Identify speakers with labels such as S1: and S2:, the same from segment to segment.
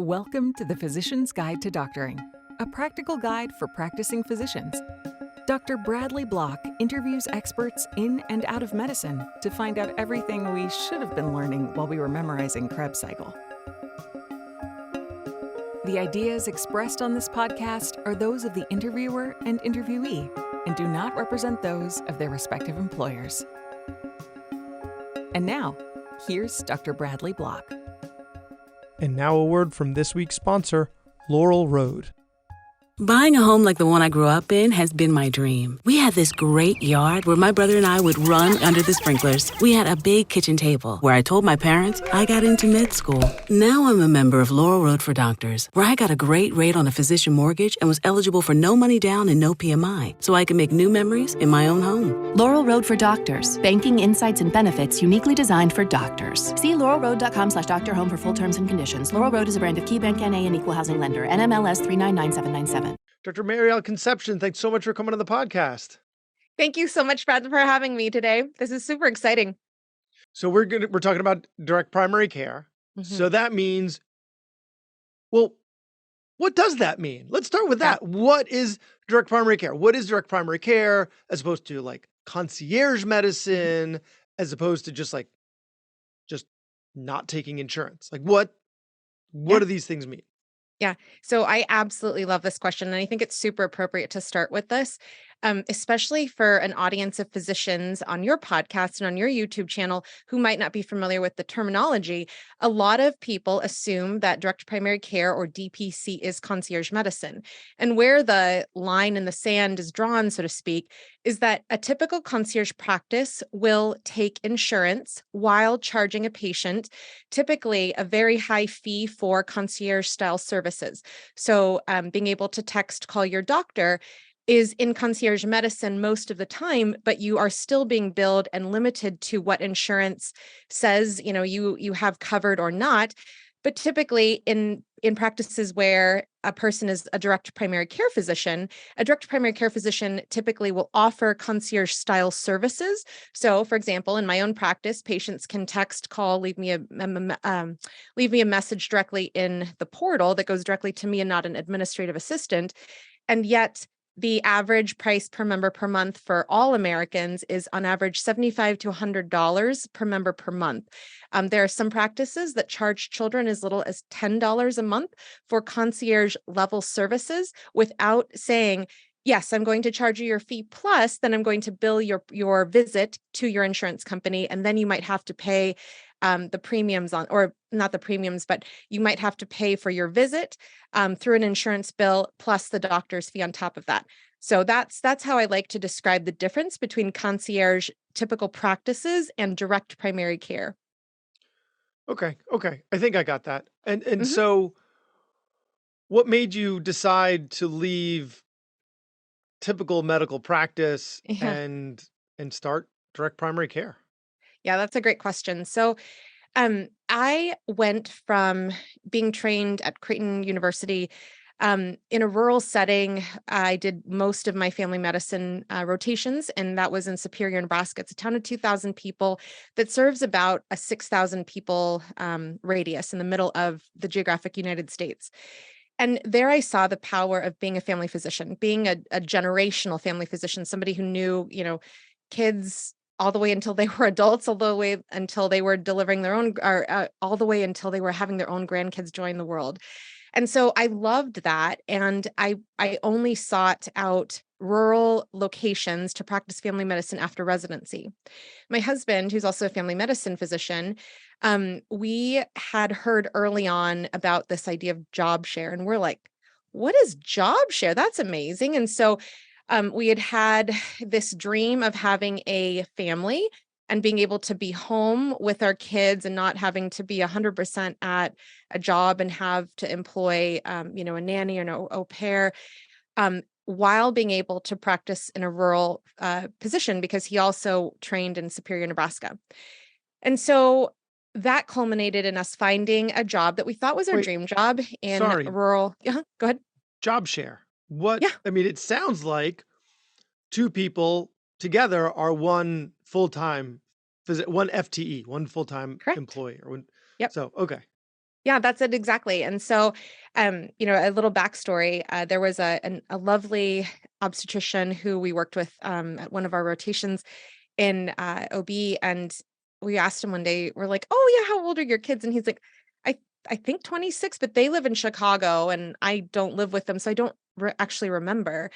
S1: Welcome to the Physician's Guide to Doctoring, a practical guide for practicing physicians. Dr. Bradley Block interviews experts in and out of medicine to find out everything we should have been learning while we were memorizing Krebs cycle. The ideas expressed on this podcast are those of the interviewer and interviewee and do not represent those of their respective employers. And now, here's Dr. Bradley Block.
S2: And now a word from this week's sponsor, Laurel Road.
S3: Buying a home like the one I grew up in has been my dream. We had this great yard where my brother and I would run under the sprinklers. We had a big kitchen table where I told my parents I got into med school. Now I'm a member of Laurel Road for Doctors, where I got a great rate on a physician mortgage and was eligible for no money down and no PMI, so I can make new memories in my own home.
S4: Laurel Road for Doctors. Banking, insights, and benefits uniquely designed for doctors. See laurelroad.com/doctorhome for full terms and conditions. Laurel Road is a brand of KeyBank NA and Equal Housing Lender. NMLS 399797.
S2: Dr. Maryal Concepcion, thanks so much for coming on the podcast.
S5: Thank you so much, Brad, for having me today. This is super exciting.
S2: So we're talking about direct primary care.
S5: Mm-hmm.
S2: So that means, well, what does that mean? Let's start with that. What is direct primary care? What is direct primary care as opposed to like concierge medicine, as opposed to just not taking insurance? Like what do these things mean?
S5: Yeah. So I absolutely love this question. And I think it's super appropriate to start with this, especially for an audience of physicians on your podcast and on your YouTube channel who might not be familiar with the terminology. A lot of people assume that direct primary care, or DPC, is concierge medicine. And where the line in the sand is drawn, so to speak, is that a typical concierge practice will take insurance while charging a patient, typically a very high fee for concierge style services. So being able to text, call your doctor is in concierge medicine most of the time, but you are still being billed and limited to what insurance says, you have covered or not. But typically in practices where a person is a direct primary care physician typically will offer concierge style services. So for example, in my own practice, patients can text, call, leave me a message directly in the portal that goes directly to me and not an administrative assistant. And yet the average price per member per month for all Americans is on average $75 to $100 per member per month. There are some practices that charge children as little as $10 a month for concierge level services without saying, yes, I'm going to charge you your fee, plus then I'm going to bill your visit to your insurance company. And then you might have to pay the premiums or not the premiums, but you might have to pay for your visit through an insurance bill plus the doctor's fee on top of that. So that's how I like to describe the difference between concierge typical practices and direct primary care.
S2: Okay. I think I got that. And so what made you decide to leave typical medical practice and start direct primary care?
S5: Yeah, that's a great question. So I went from being trained at Creighton University in a rural setting. I did most of my family medicine rotations, and that was in Superior, Nebraska. It's a town of 2,000 people that serves about a 6,000 people radius in the middle of the geographic United States. And there I saw the power of being a family physician, being a generational family physician, somebody who knew, kids all the way until they were adults, all the way until they were delivering their own, or all the way until they were having their own grandkids join the world. And so I loved that. And I only sought out rural locations to practice family medicine after residency. My husband, who's also a family medicine physician, we had heard early on about this idea of job share. And we're like, what is job share? That's amazing. And so we had this dream of having a family and being able to be home with our kids and not having to be 100% at a job and have to employ, a nanny or an au pair, while being able to practice in a rural position, because he also trained in Superior, Nebraska. And so that culminated in us finding a job that we thought was our dream job in rural. Go ahead.
S2: Job share. What?
S5: Yeah.
S2: I mean, it sounds like two people together are one full-time one FTE, one full-time employee.
S5: Yep.
S2: So, okay.
S5: Yeah, that's it exactly. And so, a little backstory. There was a lovely obstetrician who we worked with at one of our rotations in OB, and we asked him one day. We're like, "Oh yeah, how old are your kids?" And he's like, "I I think 26, but they live in Chicago, and I don't live with them, so I don't actually remember."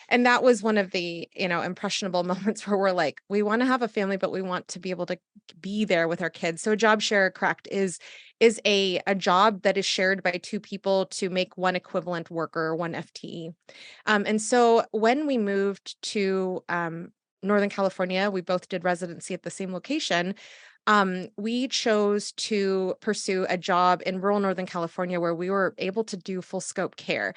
S5: And that was one of the, impressionable moments where we're like, we want to have a family, but we want to be able to be there with our kids. So a job share, correct, is a job that is shared by two people to make one equivalent worker, one FTE. And so when we moved to Northern California, we both did residency at the same location. We chose to pursue a job in rural Northern California where we were able to do full scope care.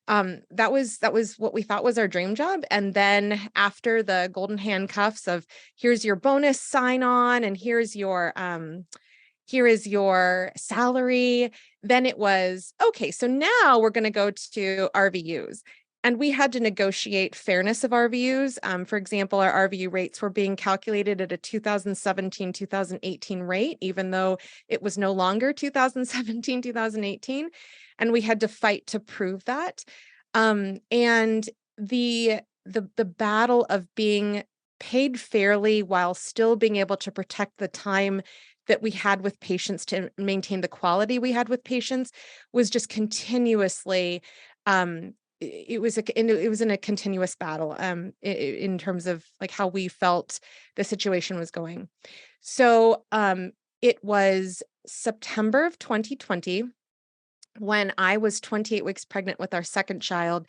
S5: That was what we thought was our dream job. And then after the golden handcuffs of here's your bonus sign on and here is your salary, then it was okay. So now we're going to go to RVUs. And we had to negotiate fairness of RVUs. For example, our RVU rates were being calculated at a 2017, 2018 rate, even though it was no longer 2017, 2018. And we had to fight to prove that. And the battle of being paid fairly while still being able to protect the time that we had with patients to maintain the quality we had with patients was just continuously it was in a continuous battle in terms of like how we felt the situation was going. So it was September of 2020 when I was 28 weeks pregnant with our second child,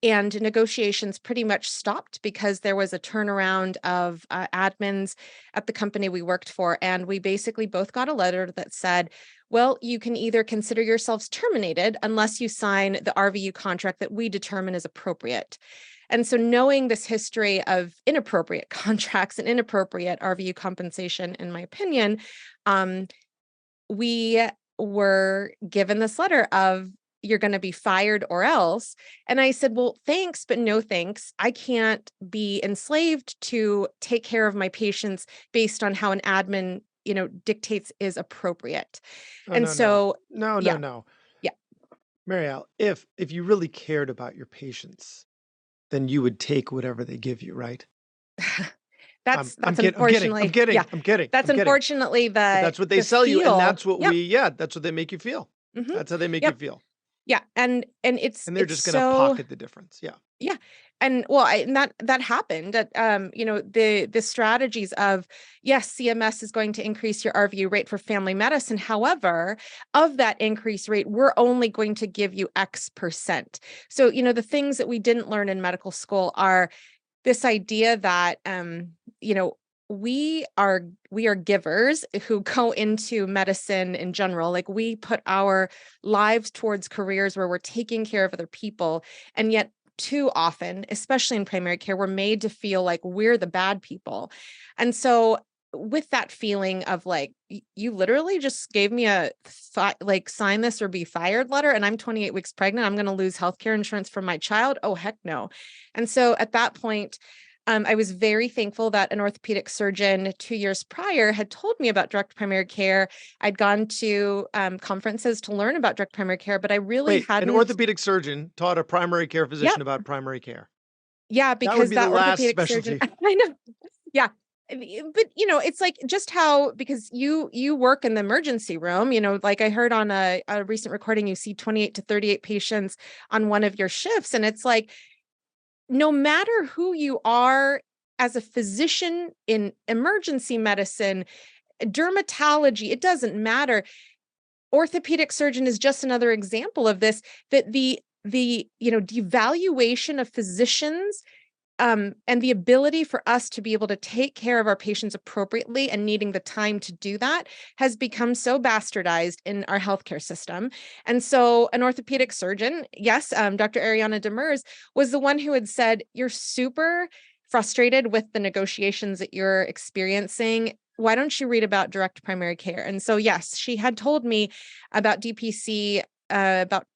S5: and negotiations pretty much stopped because there was a turnaround of admins at the company we worked for. And we basically both got a letter that said, well, you can either consider yourselves terminated unless you sign the RVU contract that we determine is appropriate. And so knowing this history of inappropriate contracts and inappropriate RVU compensation, in my opinion, we were given this letter of you're going to be fired or else. And I said, well, thanks, but no thanks. I can't be enslaved to take care of my patients based on how an admin, dictates is appropriate.
S2: Oh,
S5: And
S2: no,
S5: so,
S2: no,
S5: yeah,
S2: no.
S5: yeah.
S2: Maryal, if you really cared about your patients, then you would take whatever they give you, right?
S5: That's
S2: I'm kidding. I'm
S5: unfortunately,
S2: kidding.
S5: yeah,
S2: I'm kidding.
S5: that's
S2: I'm kidding.
S5: unfortunately
S2: But
S5: the
S2: that's what they
S5: the
S2: sell you, and
S5: feel.
S2: that's what
S5: Yep.
S2: that's what they make you feel.
S5: Mm-hmm.
S2: That's how they make you
S5: Yep.
S2: feel.
S5: Yeah. And it's
S2: And they're
S5: it's
S2: just gonna
S5: so.
S2: pocket the difference. Yeah.
S5: Yeah. And well, and that happened at, the strategies of, yes, CMS is going to increase your RVU rate for family medicine. However, of that increased rate, we're only going to give you X%. So, the things that we didn't learn in medical school are this idea that, we are givers who go into medicine in general. Like we put our lives towards careers where we're taking care of other people. And yet too often, especially in primary care, we're made to feel like we're the bad people. And so with that feeling of like, you literally just gave me a like sign this or be fired letter, and I'm 28 weeks pregnant, I'm going to lose healthcare insurance for my child. Oh, heck no. And so at that point, I was very thankful that an orthopedic surgeon 2 years prior had told me about direct primary care. I'd gone to conferences to learn about direct primary care, but I really
S2: Wait, an
S5: hadn't.
S2: orthopedic surgeon taught a primary care physician
S5: Yep.
S2: about primary care.
S5: Yeah,
S2: That would
S5: because
S2: be the
S5: that
S2: last
S5: orthopedic surgeon,
S2: specialty.
S5: I know. Yeah. But it's like just how, because you work in the emergency room, like I heard on a recent recording, you see 28 to 38 patients on one of your shifts. And it's like, no matter who you are as a physician in emergency medicine, dermatology, it doesn't matter. Orthopedic surgeon is just another example of this, that the devaluation of physicians, and the ability for us to be able to take care of our patients appropriately and needing the time to do that has become so bastardized in our healthcare system. And so an orthopedic surgeon, yes, Dr. Ariana Demers, was the one who had said, you're super frustrated with the negotiations that you're experiencing. Why don't you read about direct primary care? And so, yes, she had told me about DPC about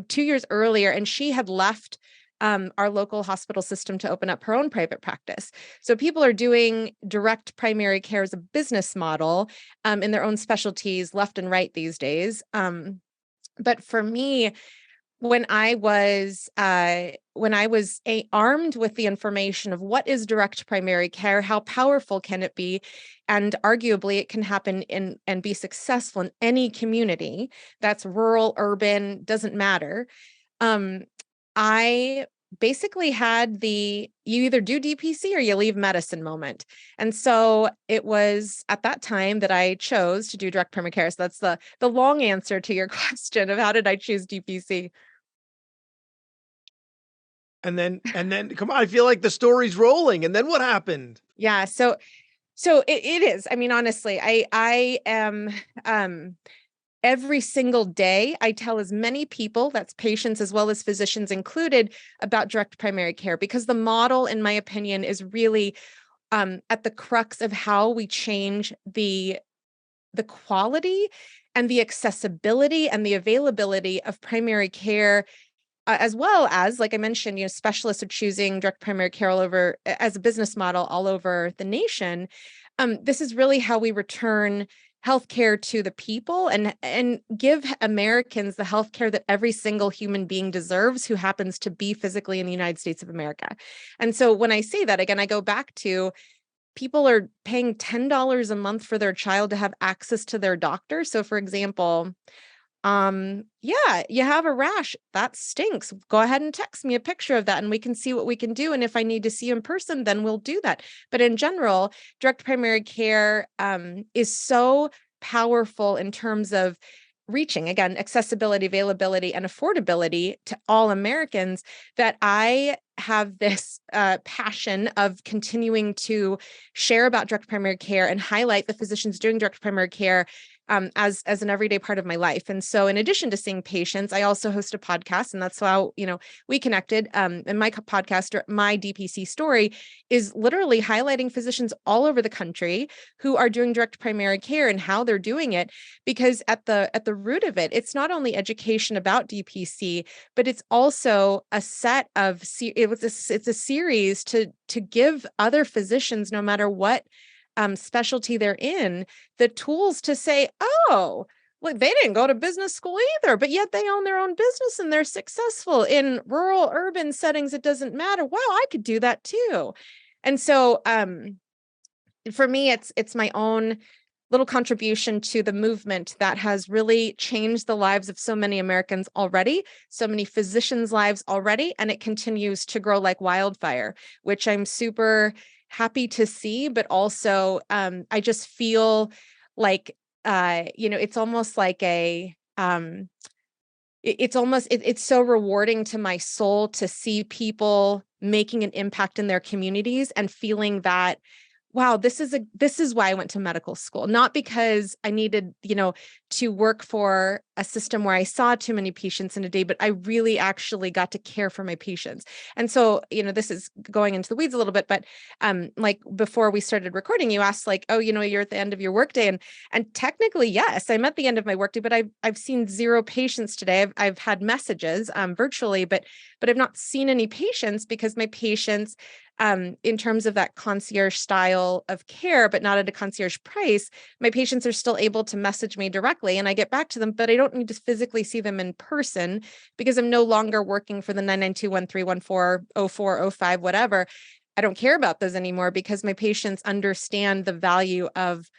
S5: 2 years earlier, and she had left our local hospital system to open up her own private practice. So people are doing direct primary care as a business model in their own specialties left and right these days. But for me, when I was armed with the information of what is direct primary care, how powerful can it be, and arguably it can happen in and be successful in any community, that's rural, urban, doesn't matter. I basically had you either do DPC or you leave medicine moment. And so it was at that time that I chose to do direct primary care. So that's the long answer to your question of how did I choose DPC?
S2: And then come on, I feel like the story's rolling. And then what happened?
S5: Yeah. So it is. I mean, honestly, I am every single day, I tell as many people, that's patients as well as physicians included, about direct primary care, because the model, in my opinion, is really at the crux of how we change the quality and the accessibility and the availability of primary care, as well as, like I mentioned, specialists are choosing direct primary care all over as a business model all over the nation. This is really how we return healthcare to the people and give Americans the healthcare that every single human being deserves who happens to be physically in the United States of America. And so when I say that, again, I go back to people are paying $10 a month for their child to have access to their doctor. So for example, yeah, you have a rash. That stinks. Go ahead and text me a picture of that and we can see what we can do. And if I need to see you in person, then we'll do that. But in general, direct primary care is so powerful in terms of reaching, again, accessibility, availability, and affordability to all Americans, that I have this passion of continuing to share about direct primary care and highlight the physicians doing direct primary care as an everyday part of my life. And so in addition to seeing patients, I also host a podcast, and that's how, we connected. And my podcast, My DPC Story, is literally highlighting physicians all over the country who are doing direct primary care and how they're doing it. Because at the root of it, it's not only education about DPC, but it's also a set of, it's a series to give other physicians, no matter what specialty they're in, the tools to say, oh, look, they didn't go to business school either, but yet they own their own business and they're successful in rural, urban settings. It doesn't matter. Wow, I could do that too. And so for me, it's my own little contribution to the movement that has really changed the lives of so many Americans already, so many physicians' lives already, and it continues to grow like wildfire, which I'm super happy to see. But also, I just feel like, it's almost like it's so rewarding to my soul to see people making an impact in their communities and feeling that, wow, this is why I went to medical school, not because I needed, to work for a system where I saw too many patients in a day, but I really actually got to care for my patients. And so, this is going into the weeds a little bit, but like before we started recording, you asked like, oh, you're at the end of your workday. And technically, yes, I'm at the end of my workday, but I've seen 0 patients today. I've had messages virtually, but I've not seen any patients, because my patients, in terms of that concierge style of care, but not at a concierge price, my patients are still able to message me directly and I get back to them, but I don't need to physically see them in person, because I'm no longer working for the 992-1314-0405, whatever. I don't care about those anymore, because my patients understand the value of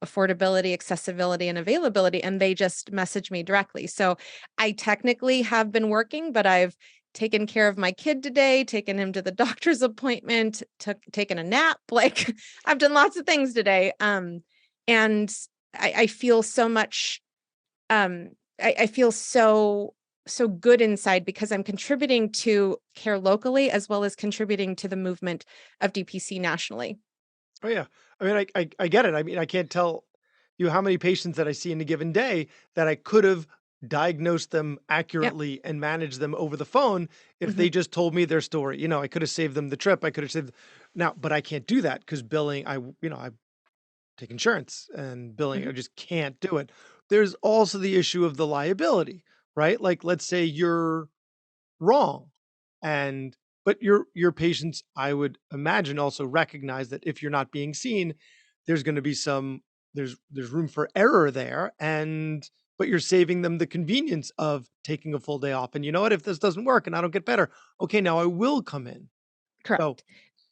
S5: affordability, accessibility, and availability, and they just message me directly. So I technically have been working, but I've taken care of my kid today, taken him to the doctor's appointment, taken a nap. Like, I've done lots of things today. And I feel so much, I feel so good inside, because I'm contributing to care locally as well as contributing to the movement of DPC nationally.
S2: Oh yeah. I mean, I get it. I mean, I can't tell you how many patients that I see in a given day that I could have diagnosed them accurately and managed them over the phone if they just told me their story. I could have saved them the trip. I could have saved now, but I can't do that because billing, I take insurance and billing. I just can't do it. There's also the issue of the liability, right? Like, let's say you're wrong And but your patients, I would imagine, also recognize that if you're not being seen, there's going to be there's room for error there, and but you're saving them the convenience of taking a full day off. And you know what? If this doesn't work and I don't get better, okay, now I will come in. So
S5: Correct.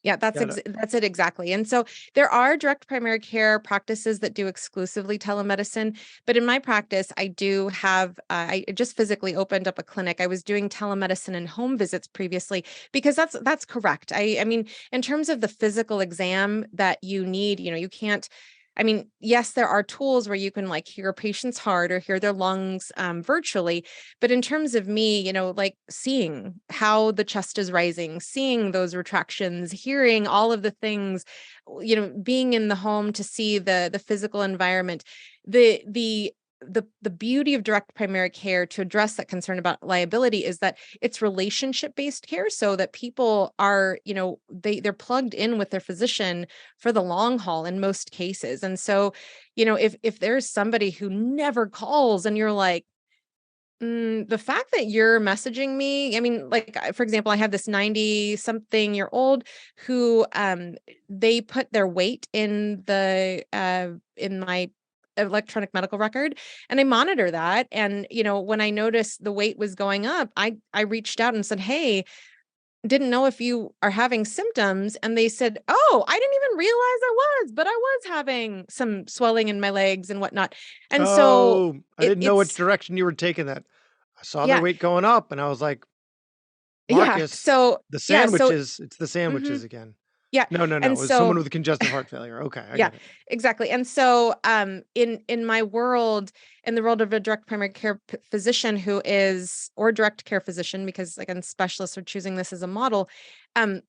S5: Yeah,
S2: got it.
S5: that's it exactly. And so there are direct primary care practices that do exclusively telemedicine, but in my practice, I do have I just physically opened up a clinic. I was doing telemedicine and home visits previously because that's correct. I mean, in terms of the physical exam that you need, you can't. I mean, yes, there are tools where you can like hear a patient's heart or hear their lungs virtually. But in terms of me, like seeing how the chest is rising, seeing those retractions, hearing all of the things, being in the home to see the physical environment, the beauty of direct primary care to address that concern about liability is that it's relationship based care, so that people are, they're plugged in with their physician for the long haul in most cases. And so, if there's somebody who never calls and you're like, the fact that you're messaging me, I mean, like, for example, I have this 90 something year old who, they put their weight in my electronic medical record, and I monitor that. And, when I noticed the weight was going up, I reached out and said, "Hey, didn't know if you are having symptoms." And they said, "Oh, I didn't even realize I was, but I was having some swelling in my legs and whatnot." And so
S2: Oh, I didn't know which
S5: it's,
S2: direction you were taking that. I saw their
S5: yeah,
S2: weight going up and I was like,
S5: yeah.
S2: Marcus,
S5: So,
S2: the
S5: yeah. So,
S2: sandwiches, it's the
S5: mhm,
S2: sandwiches again.
S5: yeah.
S2: No, no, no.
S5: And
S2: It was someone
S5: so,
S2: with congestive heart failure. Okay, I
S5: yeah,
S2: get it.
S5: exactly. And so, in my world, in the world of a direct primary care physician who is, or direct care physician, because again, specialists are choosing this as a model,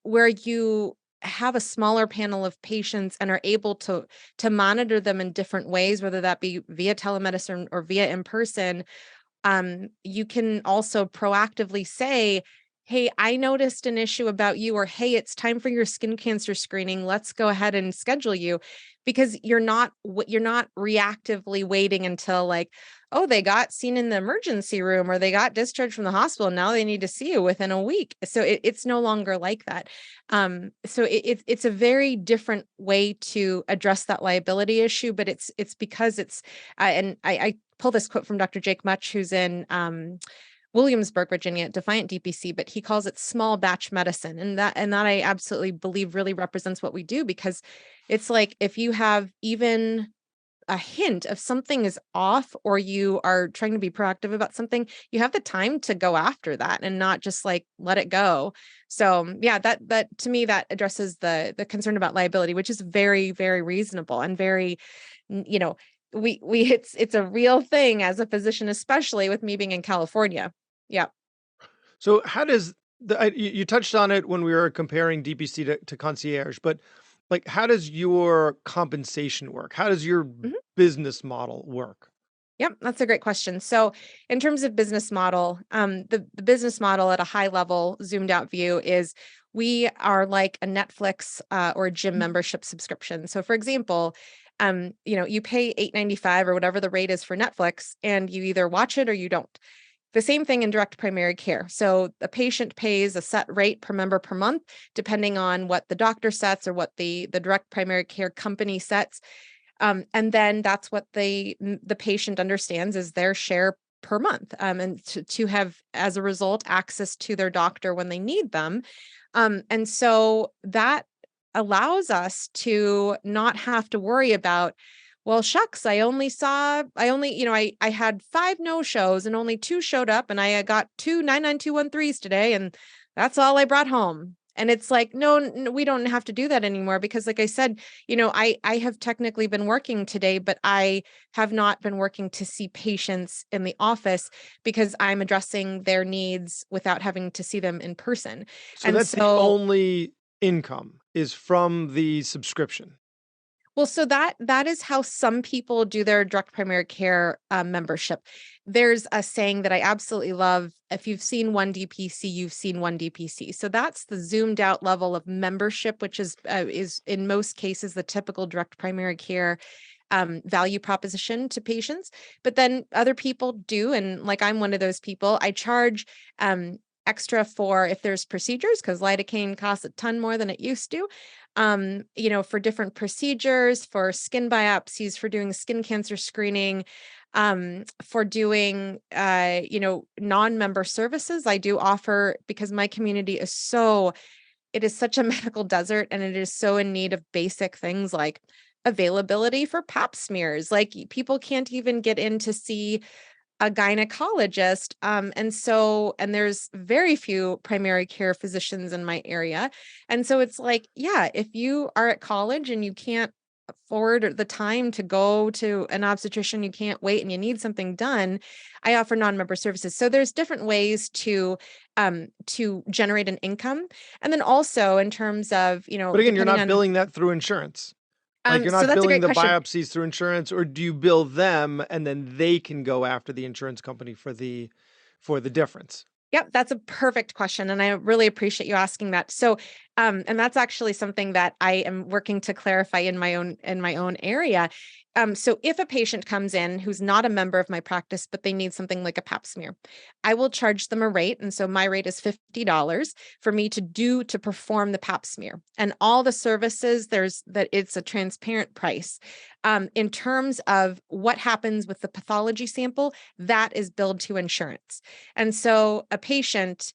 S5: where you have a smaller panel of patients and are able to monitor them in different ways, whether that be via telemedicine or via in person. You can also proactively say, "Hey, I noticed an issue about you," or "Hey, it's time for your skin cancer screening. Let's go ahead and schedule you," because you're not reactively waiting until like, "Oh, they got seen in the emergency room or they got discharged from the hospital. Now they need to see you within a week." So it's no longer like that. So it's a very different way to address that liability issue, but it's because it's and I pull this quote from Dr. Jake Much, who's in Williamsburg, Virginia, at Defiant DPC, but he calls it small batch medicine. And that I absolutely believe really represents what we do, because it's like if you have even a hint of something is off, or you are trying to be proactive about something, you have the time to go after that and not just like let it go. So yeah, that to me, that addresses the concern about liability, which is very, very reasonable and very, you know, we it's a real thing as a physician, especially with me being in California. Yeah.
S2: So how does you touched on it when we were comparing DPC to concierge, but like how does your compensation work? How does your
S5: Mhm.
S2: business model work?
S5: Yep, that's a great question. So, in terms of business model, the business model at a high level, zoomed out view is we are like a Netflix or a gym membership subscription. So, for example, you pay $8.95 or whatever the rate is for Netflix, and you either watch it or you don't. The same thing in direct primary care. So, a patient pays a set rate per member per month, depending on what the doctor sets or what the direct primary care company sets. And then that's what the patient understands is their share per month, and to have, as a result, access to their doctor when they need them. And so that allows us to not have to worry about, well, shucks, I only, I had 5 no-shows and only 2 showed up, and I got 2 99213s today, and that's all I brought home. And it's like, no, we don't have to do that anymore, because like I said, I have technically been working today, but I have not been working to see patients in the office because I'm addressing their needs without having to see them in person.
S2: So
S5: And
S2: that's the
S5: so,
S2: only income is from the subscription.
S5: well, so that is how some people do their direct primary care membership. There's a saying that I absolutely love: if you've seen one DPC, you've seen one DPC. So that's the zoomed out level of membership, which is in most cases the typical direct primary care value proposition to patients. But then other people do, and like I'm one of those people. I charge extra for if there's procedures, because lidocaine costs a ton more than it used to. For different procedures, for skin biopsies, for doing skin cancer screening, for doing, non-member services. I do offer, because my community is it is such a medical desert, and it is so in need of basic things like availability for pap smears. Like, people can't even get in to see a gynecologist. And there's very few primary care physicians in my area. And so it's like, yeah, if you are at college and you can't afford the time to go to an obstetrician, you can't wait, and you need something done, I offer non-member services. So there's different ways to generate an income. And then also in terms of,
S2: But again, you're
S5: depending
S2: not
S5: on,
S2: billing that through insurance. Like, you're
S5: so
S2: not
S5: that's a
S2: billing
S5: great
S2: the
S5: question.
S2: biopsies through insurance, or do you bill them and then they can go after the insurance company for the difference?
S5: Yep, that's a perfect question. And I really appreciate you asking that. So, and that's actually something that I am working to clarify in my own area. So if a patient comes in who's not a member of my practice, but they need something like a pap smear, I will charge them a rate. And so my rate is $50 for me to perform the pap smear. And all the services, it's a transparent price. In terms of what happens with the pathology sample, that is billed to insurance. And so a patient,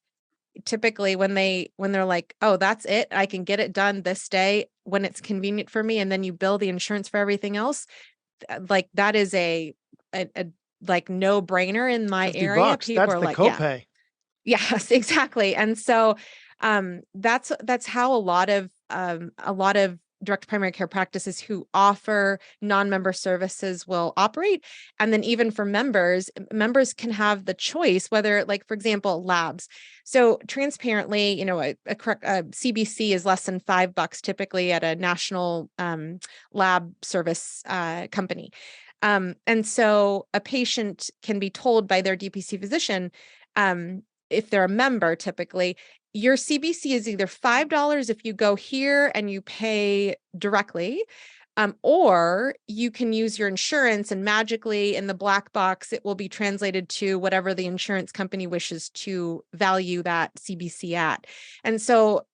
S5: typically when they're like, oh, that's it, I can get it done this day when it's convenient for me, and then you bill the insurance for everything else, like that is a like no brainer in my
S2: 50
S5: area.
S2: bucks,
S5: People
S2: that's
S5: are
S2: the
S5: like, yeah,
S2: copay.
S5: yes, exactly. And so that's how a lot of direct primary care practices who offer non-member services will operate. And then even for members can have the choice whether, like, for example, labs. So transparently, a CBC is less than $5 typically at a national lab service company. And so a patient can be told by their DPC physician, if they're a member, typically, your CBC is either $5 if you go here and you pay directly, or you can use your insurance, and magically in the black box, it will be translated to whatever the insurance company wishes to value that CBC at. And so,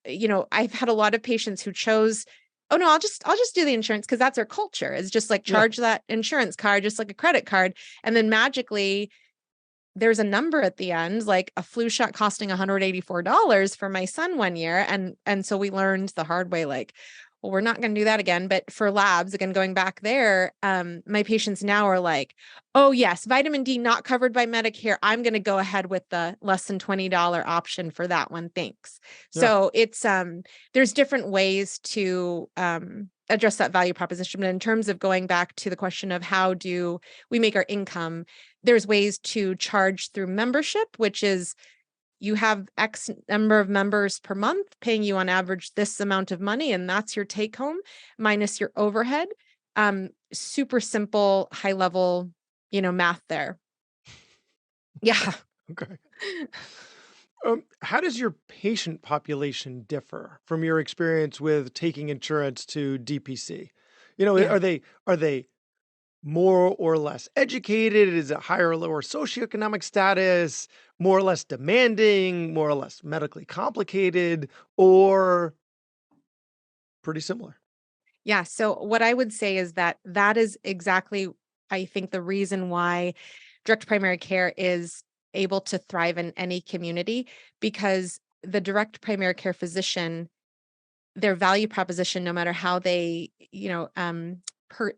S5: I've had a lot of patients who chose, oh no, I'll just do the insurance, because that's our culture. It's just like,
S2: Yeah.
S5: charge that insurance card just like a credit card. And then magically there's a number at the end, like a flu shot costing $184 for my son one year. And so we learned the hard way, like, well, we're not going to do that again. But for labs, again, going back there, my patients now are like, oh yes, vitamin D not covered by Medicare, I'm going to go ahead with the less than $20 option for that one. Thanks.
S2: Yeah.
S5: So it's, there's different ways to, address that value proposition. But in terms of going back to the question of how do we make our income, there's ways to charge through membership, which is you have X number of members per month paying you on average this amount of money, and that's your take home minus your overhead. Super simple, high level, math there. Yeah.
S2: Okay. How does your patient population differ from your experience with taking insurance to DPC?
S5: Yeah.
S2: Are they more or less educated? Is it higher or lower socioeconomic status? More or less demanding? More or less medically complicated? Or pretty similar?
S5: Yeah. So what I would say is that is exactly, I think, the reason why direct primary care is able to thrive in any community, because the direct primary care physician, their value proposition, no matter how they,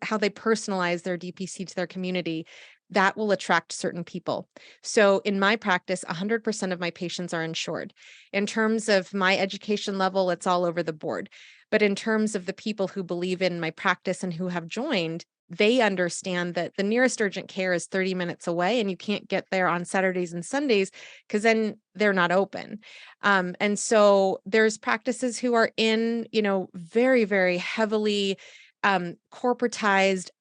S5: how they personalize their DPC to their community, that will attract certain people. So in my practice, 100% of my patients are insured. In terms of my education level, it's all over the board. But in terms of the people who believe in my practice and who have joined, they understand that the nearest urgent care is 30 minutes away, and you can't get there on Saturdays and Sundays because then they're not open. And so there's practices who are in, very, very heavily corporatized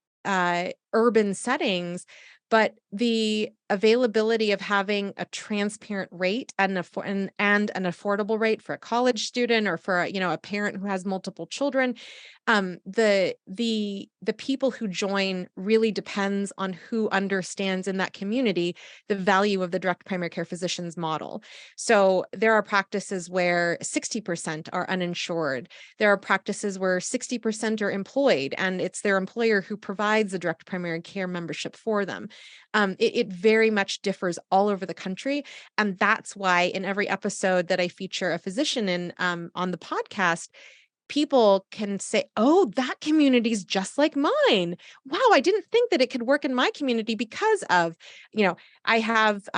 S5: urban settings, but the availability of having a transparent rate and an affordable rate for a college student or for a parent who has multiple children. The people who join really depends on who understands in that community the value of the direct primary care physician's model. So there are practices where 60% are uninsured. There are practices where 60% are employed, and it's their employer who provides the direct primary care membership for them. It very much differs all over the country. And that's why in every episode that I feature a physician in on the podcast, people can say, oh, that community is just like mine. Wow, I didn't think that it could work in my community because of, I have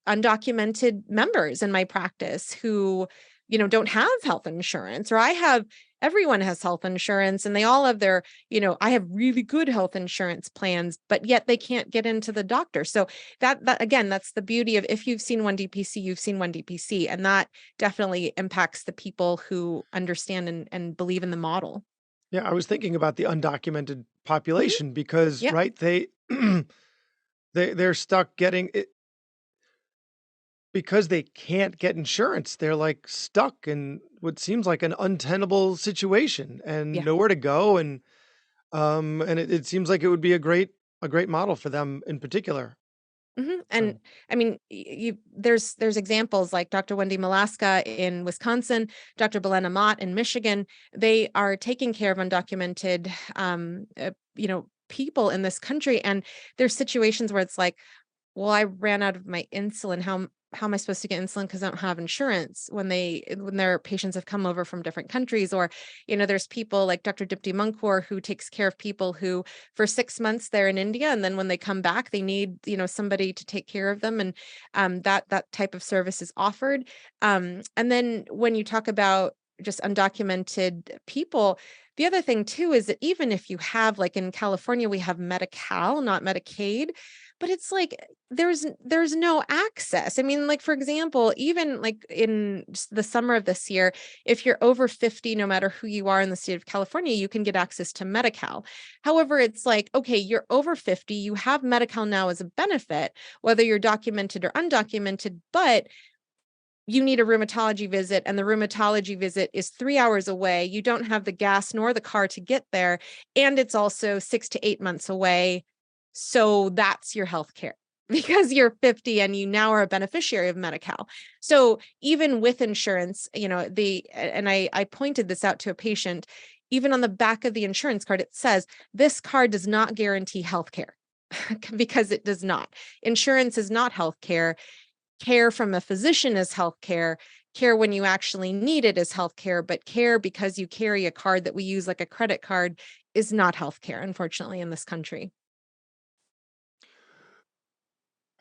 S5: undocumented members in my practice who, don't have health insurance, or everyone has health insurance and they all have their, I have really good health insurance plans, but yet they can't get into the doctor. So that again, that's the beauty of, if you've seen one DPC, you've seen one DPC, and that definitely impacts the people who understand and believe in the model.
S2: Yeah, I was thinking about the undocumented population because,
S5: Yeah.
S2: right, they're stuck getting it because they can't get insurance. They're like stuck in what seems like an untenable situation and
S5: Yeah.
S2: nowhere to go. And it seems like it would be a great model for them in particular.
S5: And
S2: So
S5: I mean, there's examples like Dr. Wendy Malaska in Wisconsin, Dr. Belena Mott in Michigan. They are taking care of undocumented, people in this country, and there's situations where it's like, well, I ran out of my insulin. How am I supposed to get insulin because I don't have insurance when their patients have come over from different countries? Or, there's people like Dr. Dipti Munkor who takes care of people who for 6 months they're in India, and then when they come back, they need, somebody to take care of them. And that type of service is offered. And then when you talk about just undocumented people, the other thing too is that even if you have, like in California, we have Medi-Cal, not Medicaid, but it's like there's no access. I mean, like, for example, even like in the summer of this year, if you're over 50, no matter who you are in the state of California, you can get access to Medi-Cal. However, it's like, okay, you're over 50, you have Medi-Cal now as a benefit, whether you're documented or undocumented, but you need a rheumatology visit, and the rheumatology visit is 3 hours away. You don't have the gas nor the car to get there. And it's also 6 to 8 months away. So that's your health care because you're 50 and you now are a beneficiary of Medi-Cal. So even with insurance, I pointed this out to a patient, even on the back of the insurance card, it says this card does not guarantee health care because it does not. Insurance is not health care. Care from a physician is healthcare. Care when you actually need it is healthcare, but care because you carry a card that we use like a credit card is not healthcare, unfortunately, in this country.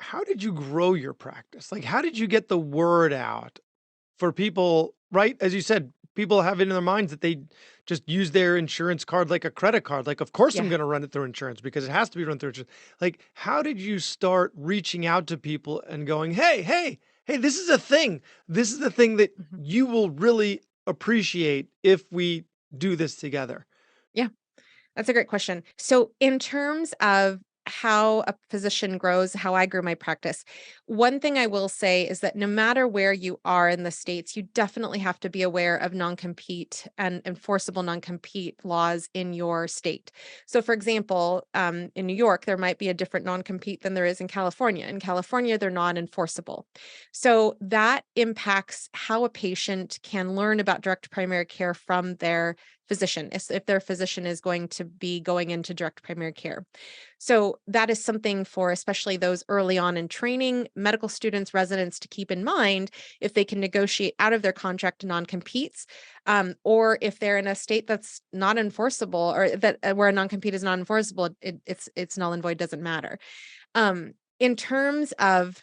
S2: how did you grow your practice? Like, how did you get the word out for people, right? As you said, people have it in their minds that they just use their insurance card like a credit card. Like, of course, I'm
S5: Yeah.
S2: going to run it through insurance because it has to be run through insurance. Like, how did you start reaching out to people and going, hey, this is a thing. This is the thing that
S5: Mhm.
S2: you will really appreciate if we do this together?
S5: Yeah. That's a great question. So, in terms of how a physician grows, how I grew my practice, one thing I will say is that no matter where you are in the States, you definitely have to be aware of non-compete and enforceable non-compete laws in your state. So, for example, in New York, there might be a different non-compete than there is in California. In California, they're non-enforceable. So, that impacts how a patient can learn about direct primary care from their physician, if their physician is going to be going into direct primary care. So that is something for especially those early on in training, medical students, residents to keep in mind if they can negotiate out of their contract non-competes, or if they're in a state that's not enforceable, or that where a non-compete is not enforceable, it's null and void, doesn't matter. In terms of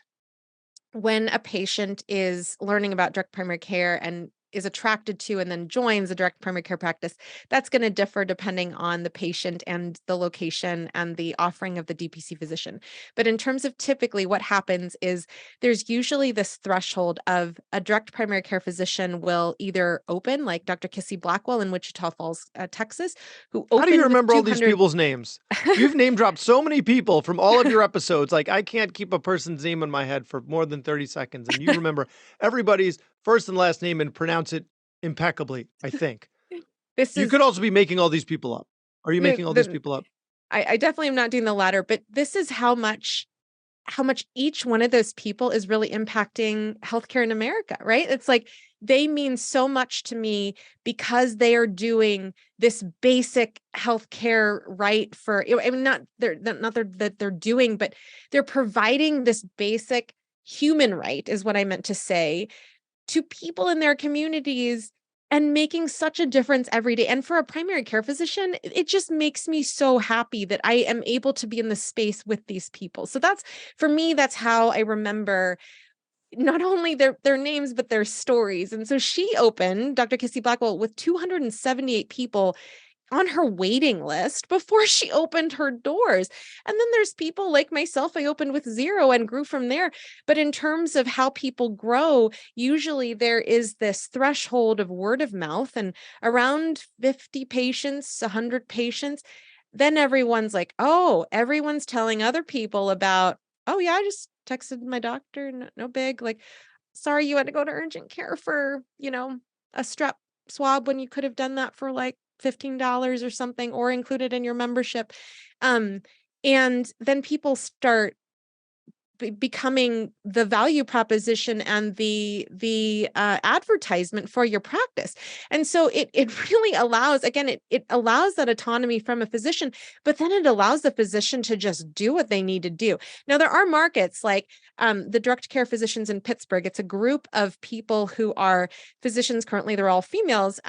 S5: when a patient is learning about direct primary care and is attracted to and then joins a direct primary care practice, that's going to differ depending on the patient and the location and the offering of the DPC physician. But in terms of typically what happens is there's usually this threshold of a direct primary care physician will either open, like Dr. Kissy Blackwell in Wichita Falls, Texas, who opened
S2: How do you
S5: with
S2: remember all these
S5: 200
S2: people's names? You've name dropped so many people from all of your episodes. Like, I can't keep a person's name in my head for more than 30 seconds. And you remember everybody's first and last name and pronounce it impeccably, I think.
S5: This
S2: You
S5: is
S2: could also be making all these people up. Are you making all these people up?
S5: I definitely am not doing the latter, but this is how much each one of those people is really impacting healthcare in America, right? It's like they mean so much to me because they are doing this basic healthcare right for, I mean, that they're doing, but they're providing this basic human right is what I meant to say to people in their communities and making such a difference every day. And for a primary care physician, it just makes me so happy that I am able to be in the space with these people. So that's, for me, that's how I remember not only their names, but their stories. And so she opened, Dr. Kissy Blackwell, with 278 people on her waiting list before she opened her doors. And then there's people like myself, I opened with 0 and grew from there. But in terms of how people grow, usually there is this threshold of word of mouth, and around 50 patients, 100 patients, then everyone's like, oh, everyone's telling other people about, oh yeah, I just texted my doctor, no big, like, sorry, you had to go to urgent care for, a strep swab when you could have done that for like $15 or something, or included in your membership. And then people start becoming the value proposition and the advertisement for your practice. And so it really allows, again, it allows that autonomy from a physician, but then it allows the physician to just do what they need to do. Now, there are markets like the direct care physicians in Pittsburgh. It's a group of people who are physicians. Currently, they're all females.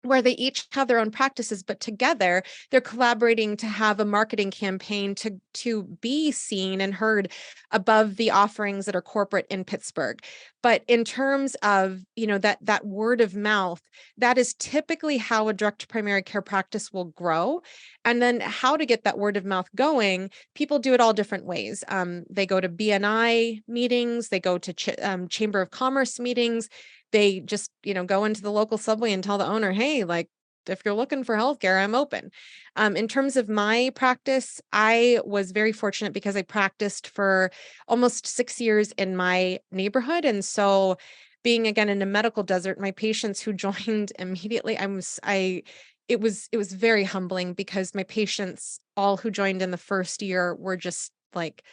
S5: Where they each have their own practices, but together they're collaborating to have a marketing campaign to be seen and heard above the offerings that are corporate in Pittsburgh. But in terms of, that word of mouth, that is typically how a direct primary care practice will grow. And then how to get that word of mouth going, people do it all different ways. They go to BNI meetings, they go to Chamber of Commerce meetings. They just, go into the local subway and tell the owner, hey, like, if you're looking for healthcare, I'm open. In terms of my practice, I was very fortunate because I practiced for almost 6 years in my neighborhood. And so being again in a medical desert, my patients who joined immediately, it was very humbling because my patients, all who joined in the first year, were just like,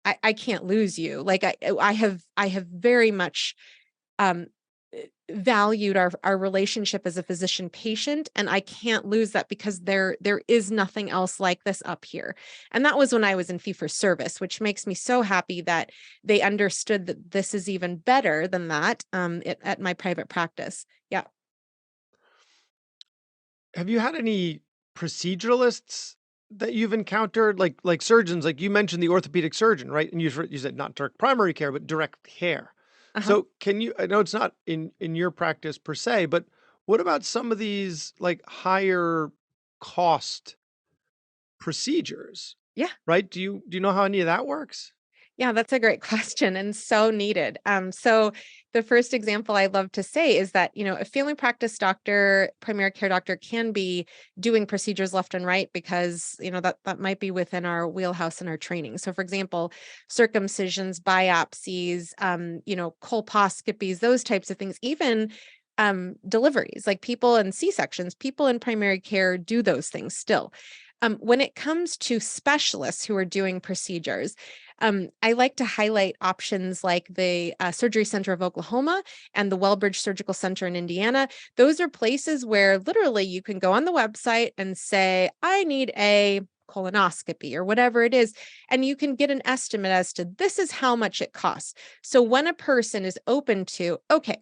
S5: I can't lose you. Like I have very much, valued our relationship as a physician patient, and I can't lose that because there is nothing else like this up here. And that was when I was in fee for service, which makes me so happy that they understood that this is even better than that at my private practice. Yeah.
S2: Have you had any proceduralists that you've encountered, like surgeons? Like you mentioned the orthopedic surgeon, right? And you said not direct primary care, but direct care.
S5: Uh-huh.
S2: So I know it's not in your practice per se, but what about some of these like higher cost procedures,
S5: Yeah.
S2: right? Do you know how any of that works?
S5: Yeah, that's a great question and so needed. So the first example I love to say is that, a family practice doctor, primary care doctor can be doing procedures left and right because, that might be within our wheelhouse and our training. So for example, circumcisions, biopsies, colposcopies, those types of things, even deliveries, like people in C-sections, people in primary care do those things still. When it comes to specialists who are doing procedures, I like to highlight options like the Surgery Center of Oklahoma and the Wellbridge Surgical Center in Indiana. Those are places where literally you can go on the website and say, I need a colonoscopy or whatever it is, and you can get an estimate as to this is how much it costs. So when a person is open to, okay,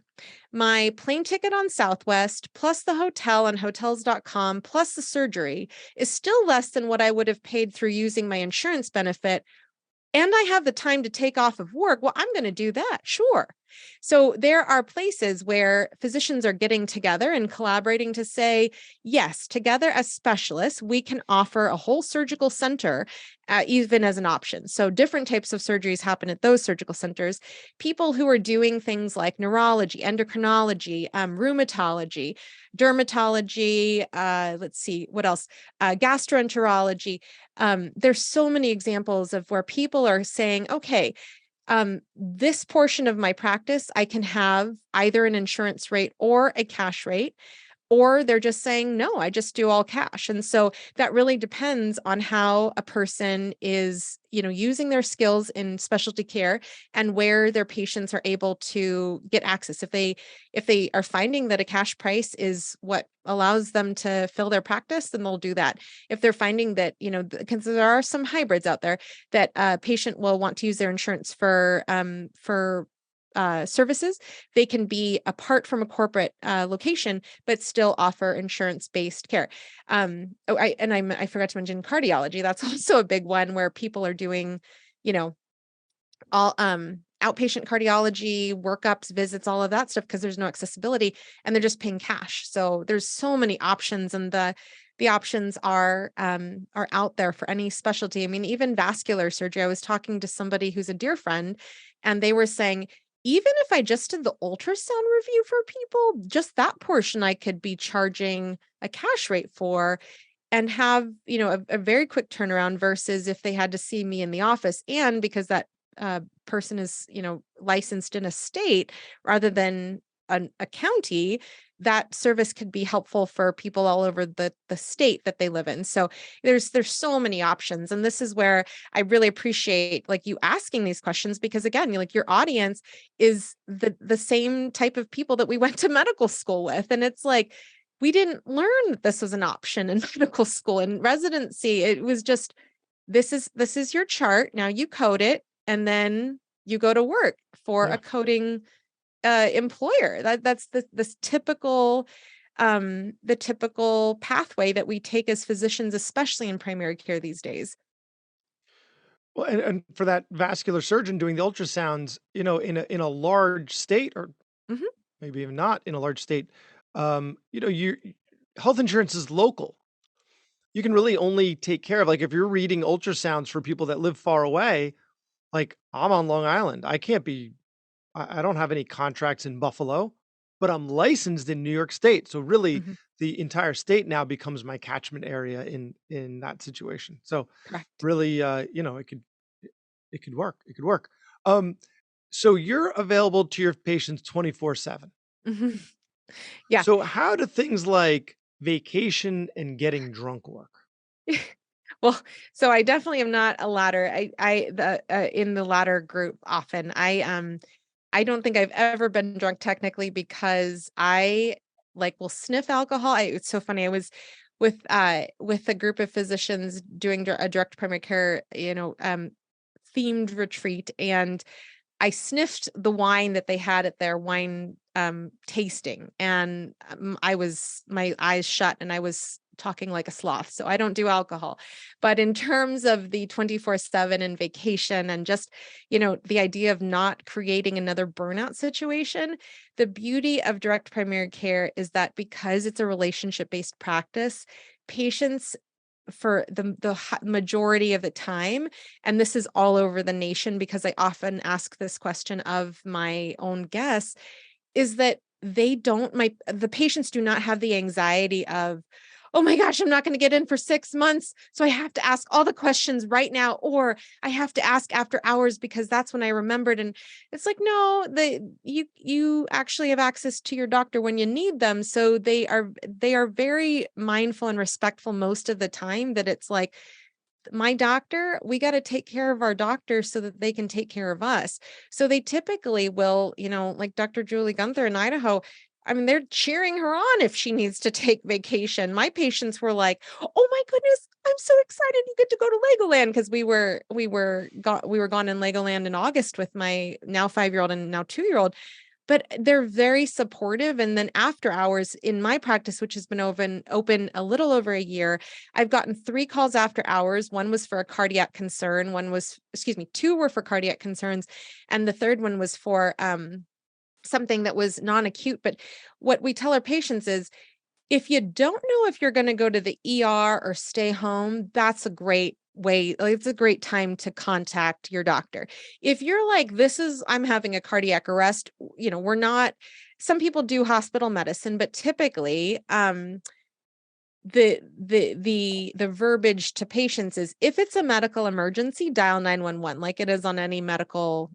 S5: my plane ticket on Southwest plus the hotel on hotels.com plus the surgery is still less than what I would have paid through using my insurance benefit, and I have the time to take off of work, well, I'm going to do that. Sure. So there are places where physicians are getting together and collaborating to say, yes, together as specialists, we can offer a whole surgical center even as an option. So different types of surgeries happen at those surgical centers. People who are doing things like neurology, endocrinology, rheumatology, dermatology, let's see, what else? Gastroenterology. There's so many examples of where people are saying, okay, this portion of my practice, I can have either an insurance rate or a cash rate, or they're just saying, no, I just do all cash. And so that really depends on how a person is, using their skills in specialty care and where their patients are able to get access. If they are finding that a cash price is what allows them to fill their practice, then they'll do that. If they're finding that, because there are some hybrids out there that a patient will want to use their insurance for services, they can be apart from a corporate location, but still offer insurance-based care. I forgot to mention cardiology. That's also a big one where people are doing, all outpatient cardiology, workups, visits, all of that stuff, because there's no accessibility and they're just paying cash. So there's so many options, and the options are out there for any specialty. I mean, even vascular surgery. I was talking to somebody who's a dear friend, and they were saying, even if I just did the ultrasound review for people, just that portion I could be charging a cash rate for and have, a very quick turnaround versus if they had to see me in the office. And because that person is, licensed in a state rather than a county, that service could be helpful for people all over the state that they live in. So there's so many options. And this is where I really appreciate like you asking these questions, because again, your audience is the same type of people that we went to medical school with. And it's like, we didn't learn that this was an option in medical school and residency. It was just, this is your chart. Now you code it and then you go to work for a coding employer. That's this typical the typical pathway that we take as physicians, especially in primary care these days.
S2: Well, and for that vascular surgeon doing the ultrasounds, in a large state, or
S5: Mhm.
S2: maybe even not in a large state, your health insurance is local. You can really only take care of, like, if you're reading ultrasounds for people that live far away, like I'm on Long Island. I don't have any contracts in Buffalo, but I'm licensed in New York State. So really
S5: Mhm.
S2: the entire state now becomes my catchment area in that situation. So
S5: Correct.
S2: really, it could work. It could work. Um, so you're available to your patients 24/7.
S5: Mhm. Yeah.
S2: So how do things like vacation and getting drunk work?
S5: Well, so I definitely am not a ladder. In the latter group often. I don't think I've ever been drunk technically because I like will sniff alcohol. It's so funny. I was with a group of physicians doing a direct primary care, themed retreat, and I sniffed the wine that they had at their wine tasting, and my eyes shut and I was talking like a sloth. So I don't do alcohol. But in terms of the 24/7 and vacation and just, the idea of not creating another burnout situation, the beauty of direct primary care is that because it's a relationship-based practice, patients for the majority of the time, and this is all over the nation because I often ask this question of my own guests, is that the patients do not have the anxiety of, oh my gosh, I'm not going to get in for 6 months, so I have to ask all the questions right now, or I have to ask after hours because that's when I remembered. And it's like, no, you actually have access to your doctor when you need them. So they are very mindful and respectful most of the time, that it's like, my doctor, we got to take care of our doctor so that they can take care of us. So they typically will, like Dr. Julie Gunther in Idaho. I mean, they're cheering her on if she needs to take vacation. My patients were like, "Oh my goodness, I'm so excited you get to go to Legoland," because we were gone in Legoland in August with my now 5-year-old and now 2-year-old. But they're very supportive. And then after hours in my practice, which has been open a little over a year, I've gotten 3 calls after hours. One was for a cardiac concern. 2 were for cardiac concerns. And the third one was for something that was non-acute. But what we tell our patients is, if you don't know if you're going to go to the ER or stay home, that's a great way. Like, it's a great time to contact your doctor. If you're like, I'm having a cardiac arrest, we're not, some people do hospital medicine, but typically, the verbiage to patients is, if it's a medical emergency, dial 911, like it is on any medical,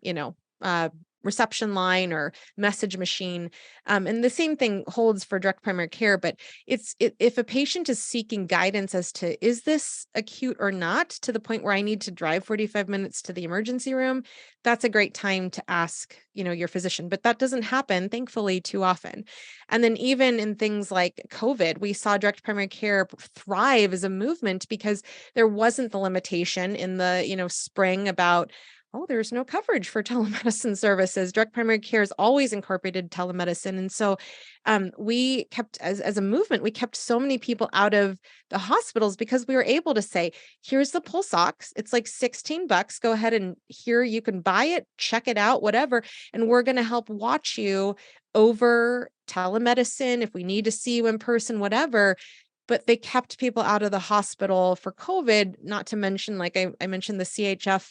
S5: reception line or message machine. And the same thing holds for direct primary care. But if a patient is seeking guidance as to, is this acute or not, to the point where I need to drive 45 minutes to the emergency room, that's a great time to ask, your physician. But that doesn't happen, thankfully, too often. And then even in things like COVID, we saw direct primary care thrive as a movement because there wasn't the limitation in the, spring about, oh, there's no coverage for telemedicine services. Direct primary care has always incorporated telemedicine. And so we kept, as a movement, we kept so many people out of the hospitals because we were able to say, here's the pulse ox. It's like $16. Go ahead and here you can buy it, check it out, whatever. And we're going to help watch you over telemedicine if we need to see you in person, whatever. But they kept people out of the hospital for COVID, not to mention, like I mentioned, the CHF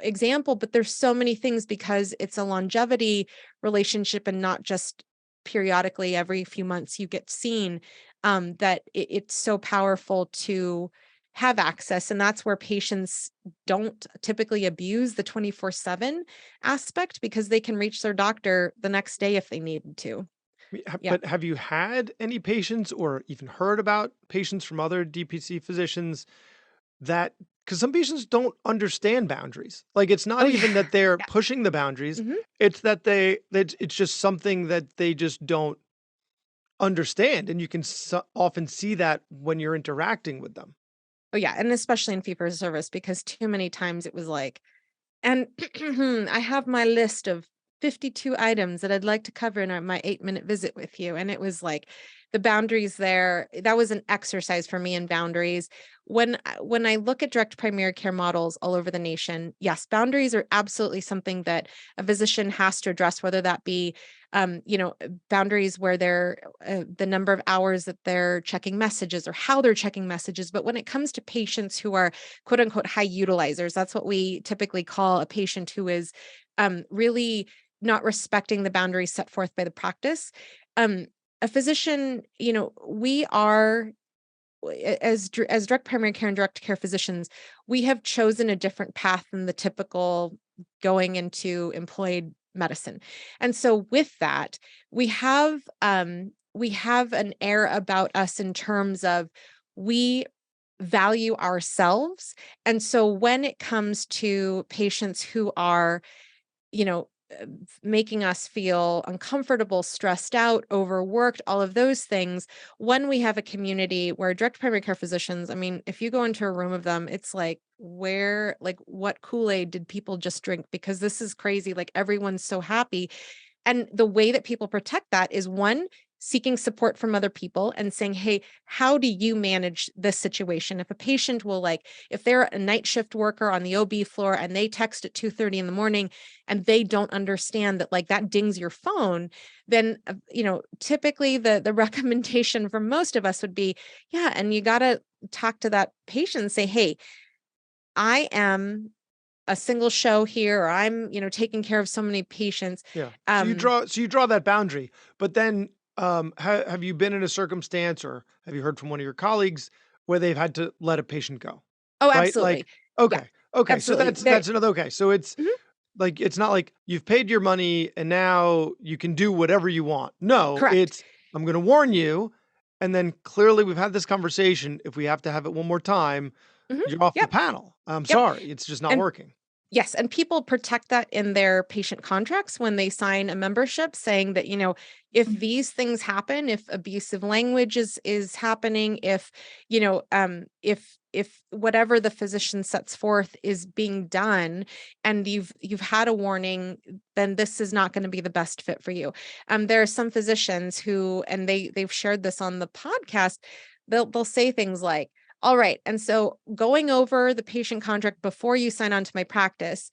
S5: example, but there's so many things because it's a longevity relationship and not just periodically every few months you get seen, that it's so powerful to have access. And that's where patients don't typically abuse the 24/7 aspect, because they can reach their doctor the next day if they needed to. Yeah.
S2: But have you had any patients or even heard about patients from other DPC physicians that, because some patients don't understand boundaries. Like, it's not
S5: Oh,
S2: even
S5: yeah.
S2: that they're
S5: Yeah.
S2: pushing the boundaries.
S5: Mhm.
S2: It's that it's just something that they just don't understand. And you can often see that when you're interacting with them.
S5: Oh, yeah. And especially in fee for service, because too many times it was like, and I have my list of 52 items that I'd like to cover in my 8-minute visit with you. And it was like the boundaries there. That was an exercise for me in boundaries. When I look at direct primary care models all over the nation, yes, boundaries are absolutely something that a physician has to address, whether that be, boundaries where they're the number of hours that they're checking messages or how they're checking messages. But when it comes to patients who are quote unquote high utilizers, that's what we typically call a patient who is really not respecting the boundaries set forth by the practice. A physician, we are, as direct primary care and direct care physicians, we have chosen a different path than the typical going into employed medicine. And so with that, we have an air about us in terms of, we value ourselves. And so when it comes to patients who are, you know, making us feel uncomfortable, stressed out, overworked, all of those things, when we have a community where direct primary care physicians, I mean, if you go into a room of them, it's like, what Kool-Aid did people just drink? Because this is crazy. Like, everyone's so happy. And the way that people protect that is, one, seeking support from other people and saying, hey, how do you manage this situation? If a patient will, like, if they're a night shift worker on the OB floor and they text at 2:30 in the morning and they don't understand that, like, that dings your phone, then, typically the recommendation for most of us would be, yeah, and you got to talk to that patient and say, hey, I am a single show here, or I'm, taking care of so many patients.
S2: Yeah. So you draw that boundary, but then have you been in a circumstance, or have you heard from one of your colleagues where they've had to let a patient go?
S5: Oh,
S2: Right? Like,
S5: absolutely. Yeah,
S2: okay, okay. So
S5: absolutely.
S2: that's another, okay. So it's
S5: Mhm,
S2: like, it's not like you've paid your money and now you can do whatever you want. No,
S5: correct.
S2: it's, I'm going to warn you, and then clearly we've had this conversation. If we have to have it one more time,
S5: Mhm,
S2: you're off the
S5: yep,
S2: panel. I'm
S5: yep.
S2: sorry, it's just not
S5: And
S2: working.
S5: yes, and people protect that in their patient contracts when they sign a membership, saying that, if these things happen, if abusive language is happening, if, if whatever the physician sets forth is being done, and you've had a warning, then this is not going to be the best fit for you. There are some physicians who, and they've shared this on the podcast, they'll say things like, all right, and so going over the patient contract before you sign on to my practice,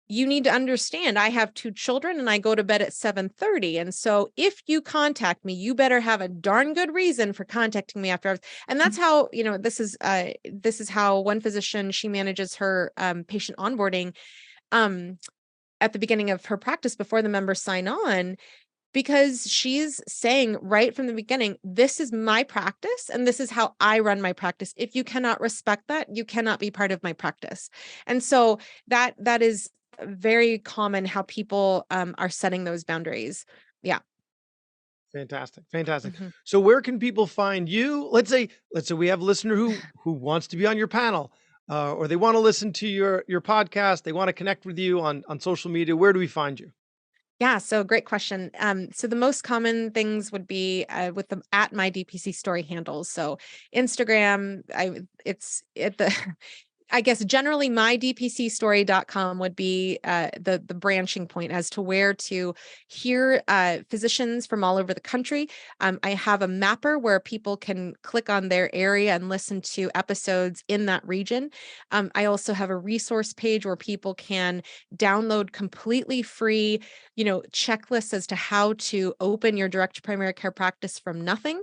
S5: you need to understand I have 2 children and I go to bed at 7:30. And so if you contact me, you better have a darn good reason for contacting me after hours. And that's how, this is how one physician, she manages her patient onboarding at the beginning of her practice before the members sign on, because she's saying right from the beginning, this is my practice and this is how I run my practice. If you cannot respect that, you cannot be part of my practice. And so that is very common how people are setting those boundaries. Yeah.
S2: Fantastic. Fantastic.
S5: Mhm.
S2: So where can people find you? Let's say we have a listener who wants to be on your panel, or they want to listen to your podcast. They want to connect with you on social media. Where do we find you?
S5: Yeah, so great question. So the most common things would be with the at my DPC story handles. So Instagram, it's at the I guess generally mydpcstory.com would be the branching point as to where to hear physicians from all over the country. I have a mapper where people can click on their area and listen to episodes in that region. I also have a resource page where people can download completely free, checklists as to how to open your direct primary care practice from nothing.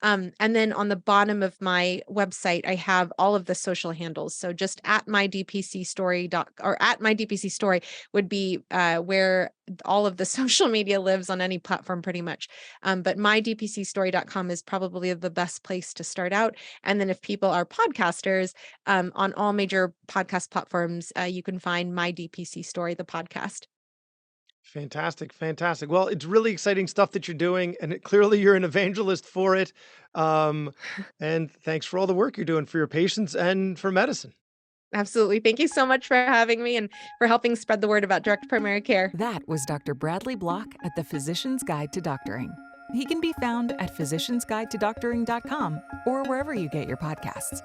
S5: And then on the bottom of my website, I have all of the social handles. So just at my DPC story or at my DPC story would be where all of the social media lives on any platform pretty much. But mydpcstory.com is probably the best place to start out. And then if people are podcasters, on all major podcast platforms, you can find My DPC Story, the podcast.
S2: Fantastic, fantastic. Well, it's really exciting stuff that you're doing, and clearly you're an evangelist for it. Um, and thanks for all the work you're doing for your patients and for medicine.
S5: Absolutely. Thank you so much for having me and for helping spread the word about direct primary care.
S1: That was Dr. Bradley Block at the Physician's Guide to Doctoring. He can be found at physiciansguidetodoctoring.com or wherever you get your podcasts.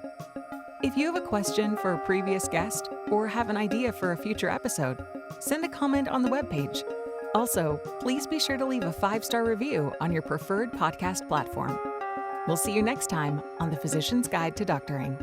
S1: If you have a question for a previous guest or have an idea for a future episode, send a comment on the webpage. Also, please be sure to leave a 5-star review on your preferred podcast platform. We'll see you next time on the Physician's Guide to Doctoring.